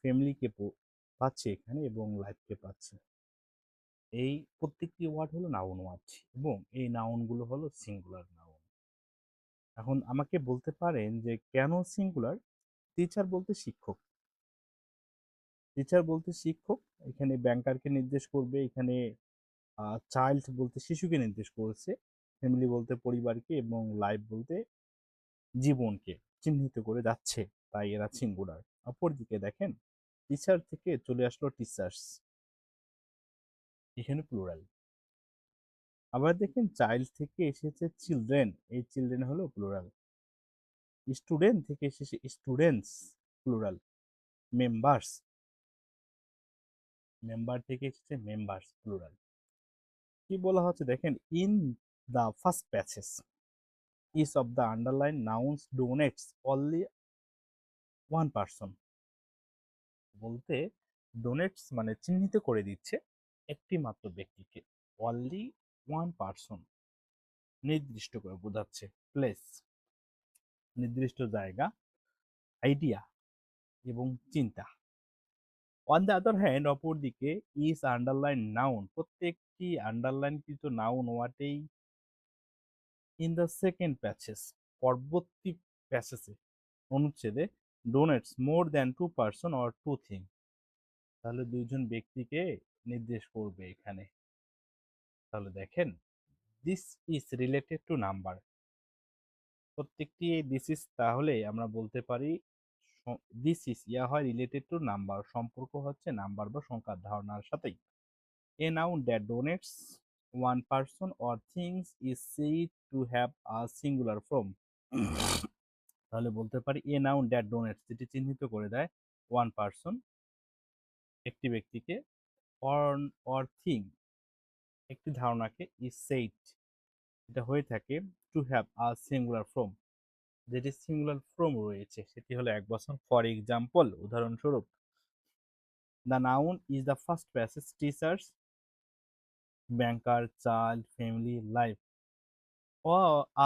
ফ্যামিলিকে পাচ্ছি এখানে এবং লাইফকে পাচ্ছি। এই প্রত্যেকটি ওয়ার্ড হলো নাউন ওয়ার্ড এবং এই নাউনগুলো হলো সিঙ্গুলার নাউন। এখন আমাকে বলতে পারেন যে কেন সিঙ্গুলার? টিচার বলতে শিক্ষক, টিচার বলতে শিক্ষক, এখানে ব্যাংকারকে নির্দেশ করবে, এখানে চাইল্ড বলতে শিশুকে নির্দেশ করেছে, ফ্যামিলি বলতে পরিবারকে এবং লাইফ বলতে জীবনকে চিহ্নিত করে যাচ্ছে, তাই এরা সিঙ্গুলার। অপরদিকে দেখেন, টিচার থেকে চলে আসলো টিচার্স, এখানে প্লুরাল। আবার দেখেন চাইল্ড থেকে এসেছে চিলড্রেন, এই চিলড্রেন হলো প্লুরাল। স্টুডেন্ট থেকে এসেছে স্টুডেন্টস, প্লুরাল। মেম্বার্স, মেম্বার থেকে এসেছে মেম্বার্স, প্লুরাল। কি বলা হচ্ছে দেখেন, in the first passage each of the underlined nouns donates only one person, বলতে ডোনেটস মানে চিহ্নিত করে দিচ্ছে একটি মাত্র ব্যক্তিকে, অনলি ওয়ান পারসন, নির্দিষ্ট করে বোঝাচ্ছে। প্লেস, নির্দিষ্ট জায়গা, আইডিয়া এবং চিন্তা। অন দ্য আদার হ্যান্ড, অপরদিকে, ইজ আন্ডারলাইন নাউন, প্রত্যেকটি আন্ডারলাইনকৃত নাউন ওয়াটেই ইন দ্য সেকেন্ড প্যাসেজ, পরবর্তী প্যাসেজে, অনুচ্ছেদে, denotes more than two person or two thing, তাহলে দুইজন ব্যক্তিকে নির্দেশ করবে এখানে। তাহলে দেখেন, this is related to number, প্রত্যেকটি দিস ইজ, তাহলে আমরা বলতে পারি দিস ইজ ইয়া হয় রিলেটেড টু নাম্বার, সম্পর্ক হচ্ছে নাম্বার বা সংখ্যার ধারণার সাথেই। A noun that donates one person or things is said to have a singular form, তাহলে বলতে পারি এ নাউন দ্যাট ডোনেটস, যেটি চিহ্নিত করে দেয় ওয়ান পারসন, একটি ব্যক্তিকে, অর থিং, একটি ধারণাকে, ইজ সেইড, এটা হয়ে থাকে, to have a singular form, যেটি সিঙ্গুলার ফর্ম রয়েছে, সেটি হলো এক বচন। ফর এক্সাম্পল, উদাহরণস্বরূপ, the noun is the first passage teachers, banker, child, family, life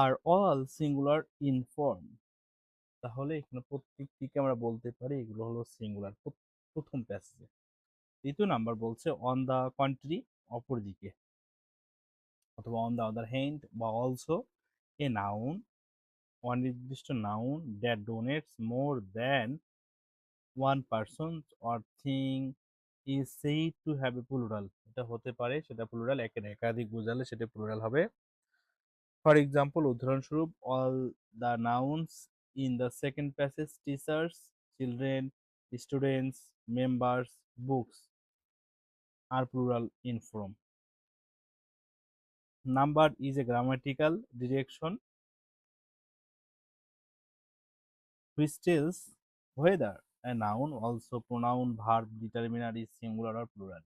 are all singular in form, তাহলে এখানে প্রত্যেকটিকে আমরা বলতে পারি এগুলো হলো সিঙ্গুলার প্রথম প্যাসেজে। দ্বিতীয় নাম্বার বলছে অন দ্য কন্ট্রি, অপরদিকে, অথবা অন দ্য আদার হ্যান্ড বা অলসো, এ নাউন, অনির্দিষ্ট noun, that donates more than one person or thing is said to have a plural, এটা হতে পারে সেটা প্লুরাল, একের একাধিক বোঝালে সেটা প্লুরাল হবে। ফর এক্সাম্পল, উদাহরণস্বরূপ, all the nouns in the second passage teachers, children, students, members, books are plural in form. Number is a grammatical direction which tells whether a noun, also pronoun, verb, determiner is singular or plural.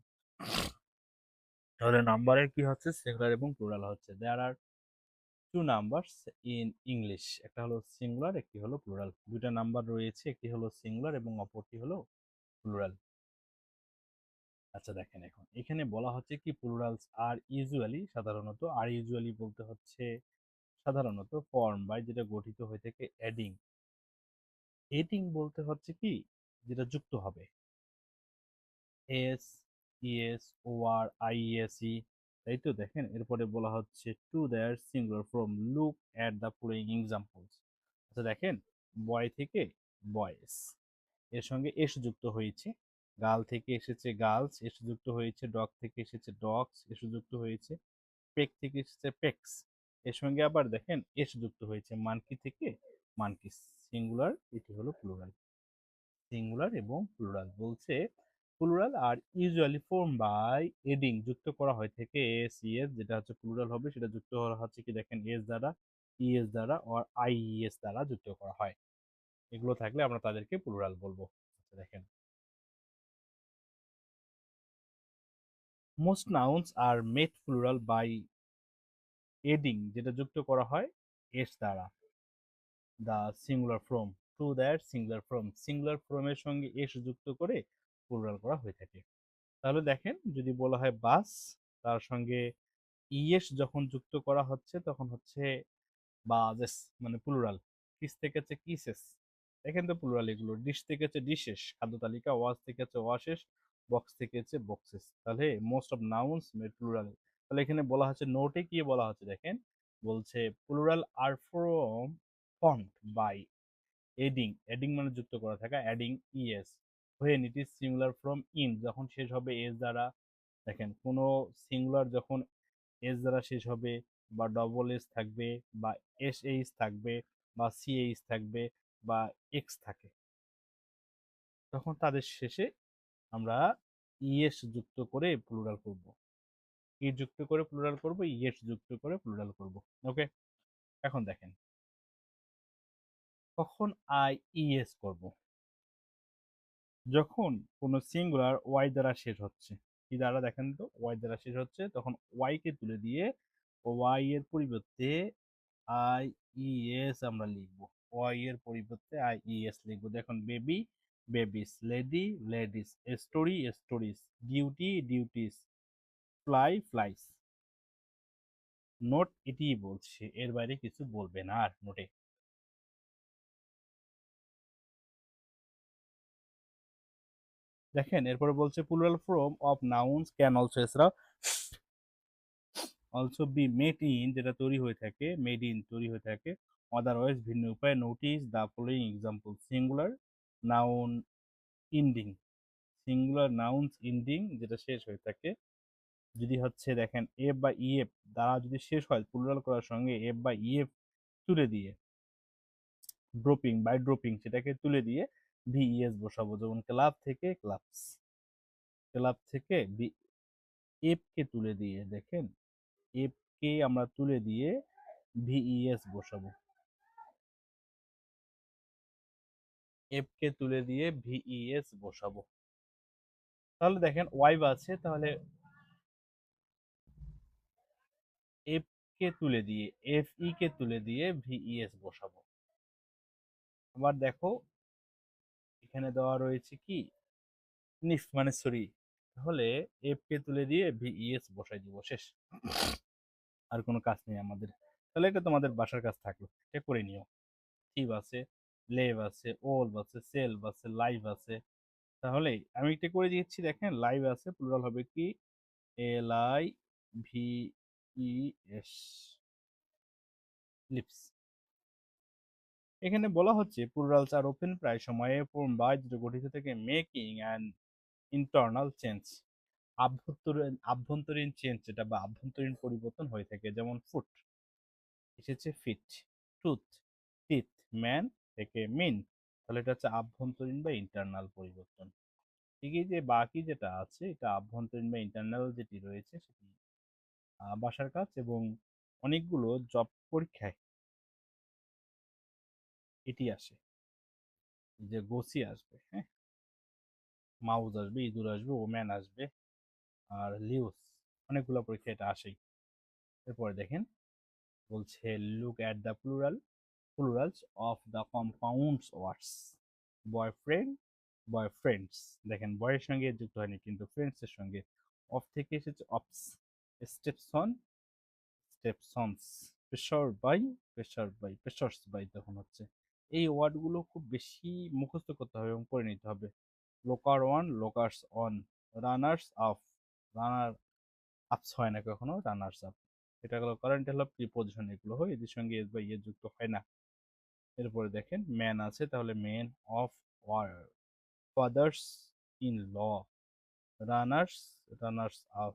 তাহলে নাম্বারের কি হচ্ছে, singular এবং plural হচ্ছে। দেয়ার আর two numbers in English, একটা হলো singular, একটি হলো প্লুরাল। দুইটা নাম্বার রয়েছে, একটি হলো সিঙ্গুলার এবং অপরটি হলো প্লুরাল। আচ্ছা দেখেন, এখন এখানে বলা হচ্ছে কি, প্লুরালস আর ইউজুয়ালি, সাধারণত, আর ইউজুয়ালি বলতে হচ্ছে সাধারণত, ফর্ম বাই, যেটা গঠিত হয়ে থাকে অ্যাডিং, এডিং বলতে হচ্ছে কি, যেটা যুক্ত হবে, এস, ইএস, ওআর, আইএসই, তাই তো। দেখেন এরপরে বলা হচ্ছে to their singular form, look at the following examples. আচ্ছা দেখেন, বয় থেকে বয়েস, এর সঙ্গে এস যুক্ত হয়েছে, গার্ল থেকে এসেছে গার্লস, এস যুক্ত হয়েছে, ডগ থেকে এসেছে ডগস, এস যুক্ত হয়েছে, পেক থেকে এসেছে পেক্স, এর সঙ্গে আবার দেখেন এস যুক্ত হয়েছে, মানকি থেকে মানকিস, সিঙ্গুলার, এটি হলো প্লুরাল। সিঙ্গুলার এবং প্লুরাল বলছে, plural are usually form by adding, যুক্ত করা হয় থেকে এস ইএস, যেটা হচ্ছে প্লুরাল হবে সেটা যুক্ত করা হচ্ছে কি, দেখেন এস দ্বারা, ইএস দ্বারা, আর আইইএস দ্বারা যুক্ত করা হয়। এগুলো থাকলে আমরা তাদেরকে প্লুরাল বলবো। আচ্ছা দেখেন, most nouns are made plural by adding, যেটা যুক্ত করা হয় এস দ্বারা, the singular form, to that singular form, singular ফর্মের সঙ্গে এস যুক্ত করে প্লুরাল করা হয়ে থাকে। তাহলে দেখেন, যদি বলা হয় বাস, তার সঙ্গে ইএস যখন যুক্ত করা হচ্ছে তখন হচ্ছে বাজেস, মানে প্লুরাল। কিস থেকে হচ্ছে কিসেস, দেখেন তো প্লুরাল এগুলো, ডিশ থেকে হচ্ছে ডিশেস খাদ্য তালিকা, ওয়াশ থেকে হচ্ছে ওয়াশেস, বক্স থেকে হচ্ছে বক্সেস। তাহলে most of nouns made plural. তাহলে এখানে বলা হচ্ছে, নোটে কি বলা হচ্ছে দেখেন, বলছে plural are formed by adding, adding মানে যুক্ত করা থাকা, adding ES when it is singular from in, যখন শেষ হবে এস দ্বারা। দেখেন কোনো সিঙ্গুলার যখন এস দ্বারা শেষ হবে, বা ডবল এস থাকবে, বা এস এইচ থাকবে, বা সি এইচ থাকবে, বা এক্স থাকে, তখন তাদের শেষে আমরা ইএস যুক্ত করে প্লুরাল করব। ই যুক্ত করে প্লুরাল করব, ইএস যুক্ত করে প্লুরাল করব। ওকে, এখন দেখেন কখন আই ইএস করব, যখন কোনো সিঙ্গুলার ওয়াই দ্বারা শেষ হচ্ছে। কি দ্বারা দেখেন তো, ওয়াই দ্বারা শেষ হচ্ছে, তখন ওয়াই কে তুলে দিয়ে ওয়াই এর পরিবর্তে আই ইএস আমরা লিখব। ওয়াই এর পরিবর্তে আই ইএস লিখব। দেখুন baby babies, lady ladies, story stories, duty duties, fly flies. Note এটি বলছে, এর বাইরে কিছু বলবে না আর নোটে। দেখেন এরপরে বলছে plural form of nouns can also, এছাড়াও অলসো বি মেড ইন, যেটা তৈরি হয়ে থাকে, মেড ইন তৈরি হয়ে থাকে, আদারওয়াইজ ভিন্ন উপায়ে। Notice the following example, singular noun ending, singular nouns ending যেটা শেষ হয়ে থাকে, যদি হচ্ছে দেখেন এফ বা ইএফ দ্বারা যদি শেষ হয়, প্লুরাল করার সঙ্গে এফ বা ইএফ তুলে দিয়ে, ড্রপিং বাই ড্রপিং সেটাকে তুলে দিয়ে ভিইএস বসাবো। যেমন ক্লাব থেকে ক্লাবস, ক্লাব থেকে এফ কে তুলে দিয়ে, দেখেন এফ কে আমরা তুলে দিয়ে ভিইএস বসাবো, এফ কে তুলে দিয়ে ভিইএস বসাবো। তাহলে দেখেন ওয়াইভ আছে, তাহলে এফ কে তুলে দিয়ে, এফ ই কে তুলে দিয়ে ভিইএস বসাবো। আবার দেখো এখানে দেওয়া রয়েছে কি, নিফ মানে সরি, তাহলে এফ কে তুলে দিয়ে ভিইএস বসাই দিব, শেষ। আর কোনো কাজ নেই আমাদের। তাহলে এটা তোমাদের বাসার কাজ থাকলো, এটা করে নিও। টিভ আছে, লেভ আছে, ওলভ আছে, সেলভ আছে, লাইভ আছে। তাহলে আমি এটা করে দিচ্ছি, দেখেন লাইভ আছে, প্লুরাল হবে কি, L I V E S, lips. এখানে বলা হচ্ছে প্লুরালস আর ওপেন প্রায় সময়ে ফর্ম বাই, যেটা গঠিত থেকে মেকিং অ্যান্ড ইন্টারনাল চেঞ্জ, আভ্যন্তরীণ চেঞ্জ যেটা বা আভ্যন্তরীণ পরিবর্তন হয়ে থাকে। যেমন ফুট এসেছে ফিট, টুথ টিথ, ম্যান থেকে মিন, তাহলে এটা হচ্ছে আভ্যন্তরীণ বা ইন্টারনাল পরিবর্তন। ঠিকই, যে বাকি যেটা আছে এটা আভ্যন্তরীণ বা ইন্টারনাল যেটি রয়েছে সেটি বাসার কাজ, এবং অনেকগুলো জব পরীক্ষায় এটি আসে, যে গোসি আসবে, হ্যাঁ, মাউস আসবে, ইঁদুর আসবে, ওম্যান আসবে, আর লিউস, অনেকগুলো পরীক্ষা এটা আসেই। এরপরে দেখেন বলছে look at the plurals of the compounds words, boyfriend boyfriends. দেখেন বয়ের সঙ্গে যুক্ত হয়নি, কিন্তু ফ্রেন্ডস এর সঙ্গে। অফ থেকে এসেছে অফস, স্টেপসন স্টেপসনস, প্রেশার্স বাই তখন হচ্ছে। এই ওয়ার্ডগুলো খুব বেশি মুখস্থ করতে হবে এবং পড়ে নিতে হবে। Looker on, lookers on, runners up, runner ups হয় না কখনো, রানার্স আপ। এটা হলো কারেন্ট, হলো প্রিপোজিশন, এগুলো হয় এদের সঙ্গে এস বা ইয়ে যুক্ত হয় না। এরপরে দেখেন ম্যান আছে, তাহলে men of war, fathers in law, runners runners up.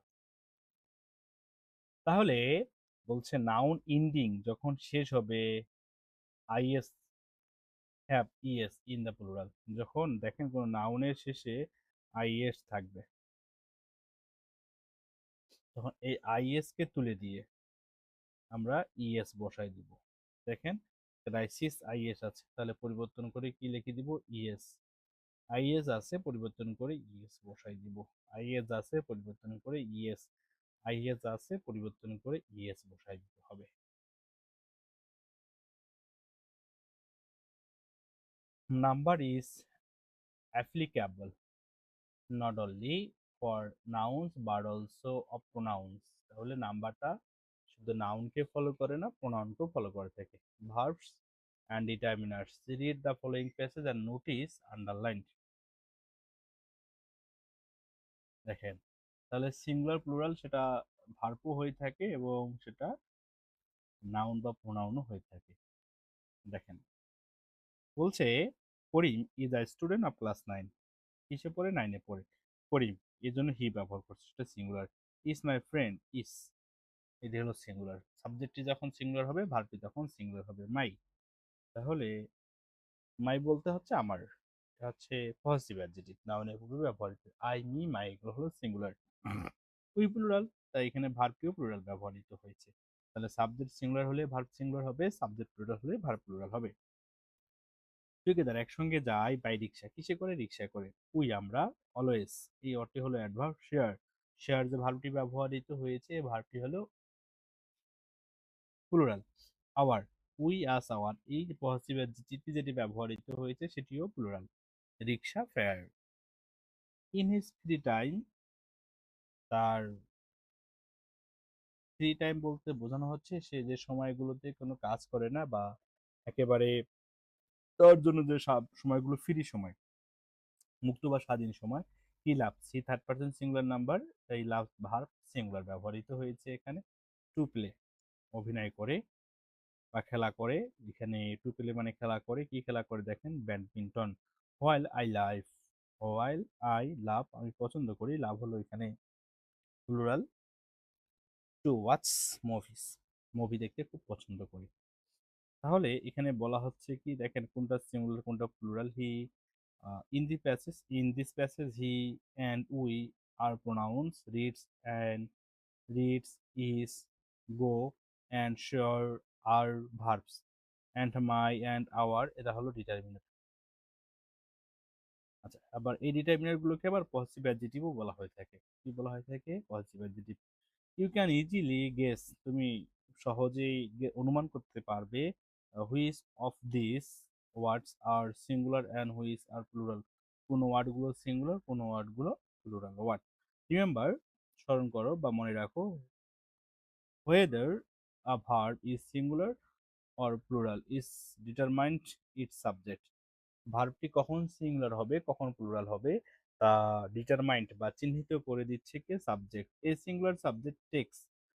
তাহলে বলছে নাউন ইন্ডিং যখন শেষ হবে IS have ES in the plural, যখন দেখেন কোন নাউনের শেষে আইএস থাকবে, তখন এই আইএস কে তুলে দিয়ে আমরা ইএস বসাই দিব। দেখেন ক্রাইসিস আইএস আছে, তাহলে পরিবর্তন করে কি লিখে দিব, ইএস। আইএস আছে, পরিবর্তন করে ইএস বসাই দিব। আইএস আছে, পরিবর্তন করে ইএস, আইএস আছে, পরিবর্তন করে ইএস বসাই দিতে হবে। Number is applicable not only for nouns but also of pronouns. তাহলে নাম্বারটা শুধু নাউনকে ফলো করে না, প্রোনাউনকেও ফলো করে থাকে। Verbs and determiners. Read the following passage and notice underlined. দেখেন, তাহলে সিঙ্গুলার প্লুরাল সেটা ভার্বও হয়ে থাকে এবং সেটা নাউন বা প্রোনাউনও হয়ে থাকে। দেখেন, বলছে Karim is a student of class 9। কিসে পড়ে? 9-এ পড়ে। করিম, এর জন্য হি ব্যবহার করছে, সেটা singular. Is my friend, is, এটি হলো সিঙ্গুলার। সাবজেক্টটি যখন সিঙ্গুলার হবে, ভার্বটি তখন সিঙ্গুলার হবে। মাই, তাহলে মাই বলতে হচ্ছে আমার, এটা হচ্ছে পজিটিভ অ্যাডজেক্টিভ, নাউনের পূর্বে ব্যবহৃত। আই, মি, মাই এগুলো হলো সিঙ্গুলার। উই প্লুরাল, তাই এখানে ভার্বটিও প্লুরাল ব্যবহৃত হয়েছে। তাহলে সাবজেক্ট সিঙ্গুলার হলে ভার্ব সিঙ্গুলার হবে, সাবজেক্ট প্লুরাল হলে ভার্ব প্লুরাল হবে। টুগেদার, একসঙ্গে যাই, বাই রিক্সা, কিসে করে? রিক্সায় করে। উই, আমরা। অলওয়েজ, এই অর্থে হলো অ্যাডভার্ব। শেয়ার, শেয়ার যে ভার্বটি ব্যবহৃত হয়েছে, ভার্বটি হলো plural. Our, we, us, our, এই পজিটিভ অ্যাডজেক্টিভটি যেটি ব্যবহৃত হয়েছে সেটিও plural. Rickshaw, fare. In his free time, তার ফ্রি টাইম বলতে বোঝানো হচ্ছে সে যে সময়গুলোতে কোনো কাজ করে না বা একেবারে তার জন্য যে সময়গুলো ফ্রি সময়, মুক্ত বা স্বাধীন সময়। He loves, he third person singular number, তাই লাভস ভার্ব সিঙ্গুলার ব্যবহৃত হয়েছে এখানে। টু প্লে, অভিনয় করে বা খেলা করে। এখানে টু প্লে মানে খেলা করে। কি খেলা করে? দেখেন, badminton. While I love, while I love, আমি পছন্দ করি, লাভ হলো এখানে plural. To watch movies, movie দেখতে খুব পছন্দ করি। তাহলে এখানে বলা হচ্ছে কি, দেখেন কোনটা সিঙ্গুলার কোনটা plural. He, in this passage he and we are pronouns. Reads, is, go and sure are verbs, and my and our এটা হলো ডিটারমিনার। আচ্ছা, আবার এই ডিটারমিনার গুলোকে আবার পজিটিভ অ্যাডজেক্টিভও বলা হয়ে থাকে। কি বলা হয়ে থাকে? Positive adjective. You can easily guess, তুমি সহজেই অনুমান করতে পারবে। Which of this words are singular and which are plural, কোন ওয়ার্ডগুলো সিঙ্গুলার, কোন ওয়ার্ডগুলো প্লুরাল ওয়ার্ড। রিমেম্বার, স্মরণ করো বা মনে রাখো, whether a verb is singular or plural is determined its subject. ভার্বটি কখন সিঙ্গুলার হবে কখন প্লুরাল হবে তা ডিটারমাইন্ড বা চিহ্নিত করে দিচ্ছে কে? Subject. A singular subject text